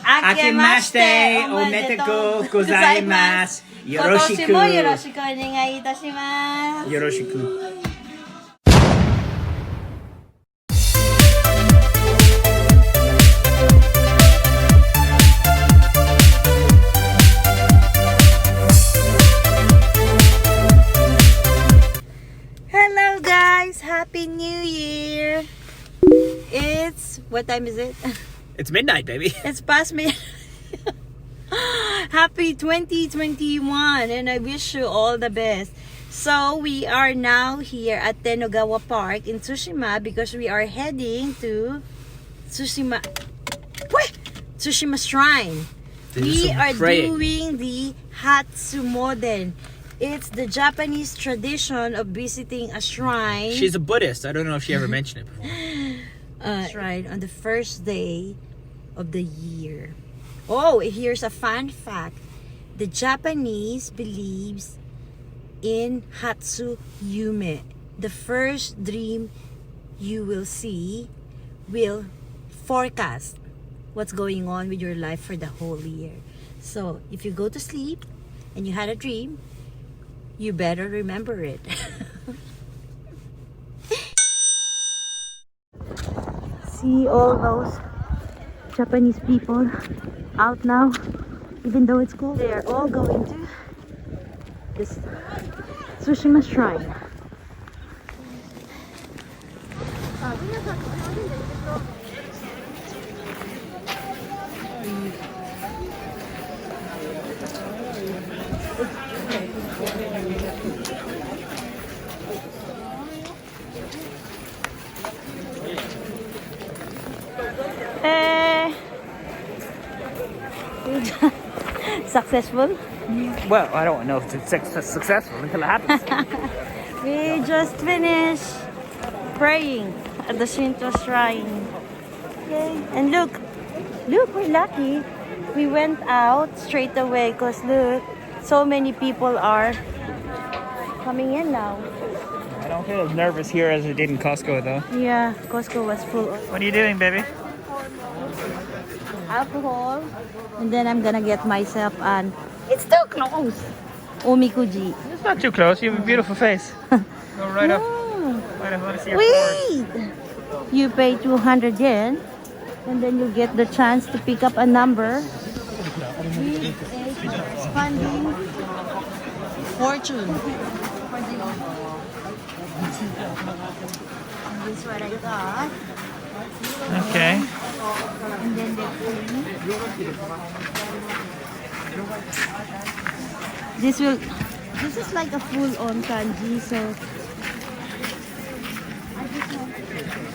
Akemashite omedetou gozaimasu. Yoroshiku. Yoroshiku onegai itashimasu. Yoroshiku. Hello guys, Happy New Year. It's, what time is it? It's midnight, baby. It's past midnight. Happy 2021 and I wish you all the best. So we are now here at Tenogawa Park in Tsushima because we are heading to Tsushima Shrine. We are doing the Hatsumoude. It's the Japanese tradition of visiting a shrine. She's a Buddhist. I don't know if she ever mentioned it before. Shrine on the first day of the year. Oh, here's a fun fact. The Japanese believes in Hatsumoude. The first dream you will see will forecast what's going on with your life for the whole year. So, if you go to sleep and you had a dream, you better remember it. See all those Japanese people out now, even though it's cold. They are all going to this Tsushima Shrine. Successful? Well, I don't know if it's successful until it happens. We just finished praying at the Shinto Shrine. Okay. And look, we're lucky. We went out straight away because look, so many people are coming in now. I don't feel as nervous here as I did in Costco, though. Yeah, Costco was full of What are you doing, baby? alcohol. And then I'm gonna get myself an, it's too close, omikuji. It's not too close. You have a beautiful face. Go right up. Right up. I want to see your Wait! You pay 200 yen and then you get the chance to pick up a number with a spending fortune. And this is what I got. Okay. And then this is like a full-on kanji, so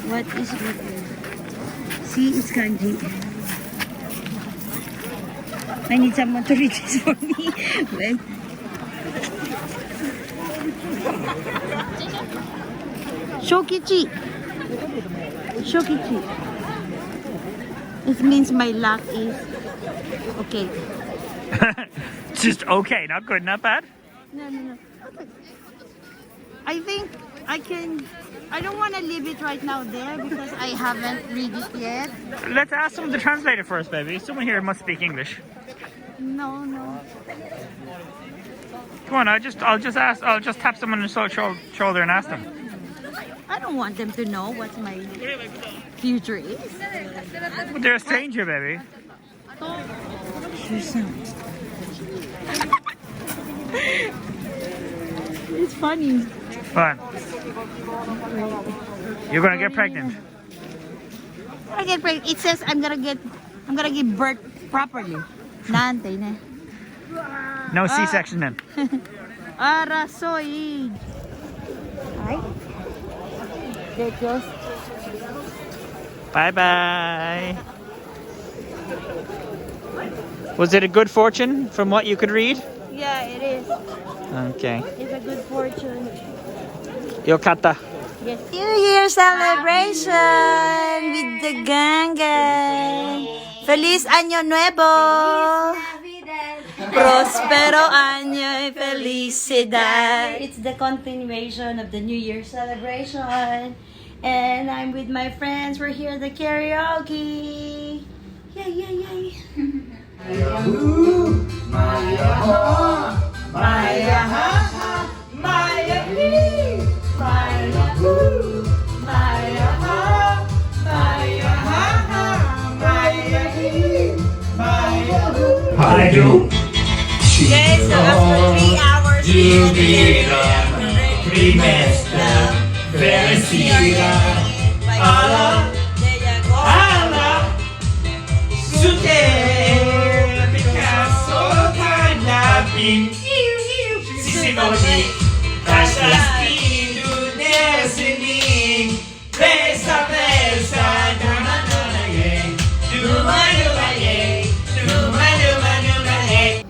what is it? See, it's kanji. I need someone to read this for me. Wait. Shokichi. Shokichi. It means my luck is okay. Just okay, not good, not bad. No. I think I can. I don't want to leave it right now there because I haven't read it yet. Let's ask someone to translate it for us, baby. Someone here must speak English. No. Come on, I'll just tap someone on the shoulder and ask them. I don't want them to know what my future is. But they're a stranger, baby. It's funny. Fun. You're gonna get pregnant. I get pregnant. It says I'm gonna give birth properly. Naantay na. No C-section then. Arasoy. Ay. They just. Bye-bye. Was it a good fortune from what you could read? Yeah, it is. Okay. It's a good fortune. Yokata. Yes. New Year celebration with the gang. Feliz Año Nuevo. Prospero año y felicidad. It's the continuation of the New Year celebration. And I'm with my friends. We're here at the karaoke. Yay, yay, yay. I do. Guys, so after 3 hours, You be the trimester, Felicita, Allah, Allah, Sute, Picasso, Tanapin, Sisimoni, Tashaski, Dunesini, Pesa, Pesa, Namanaye, Dumanuaye, Dumanuaye.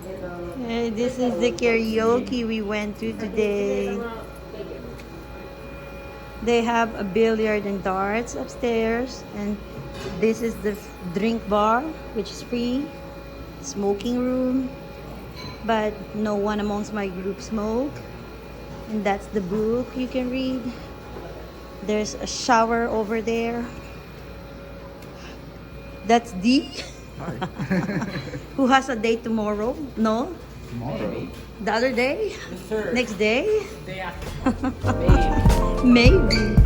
Hey, this is the karaoke we went to today. They have a billiard and darts upstairs, and this is the drink bar, which is free, smoking room, but no one amongst my group smoke. And that's the book you can read. There's a shower over there. That's D. Who has a date tomorrow? No? Tomorrow. The other day? Sir. Next day? Day after. Maybe.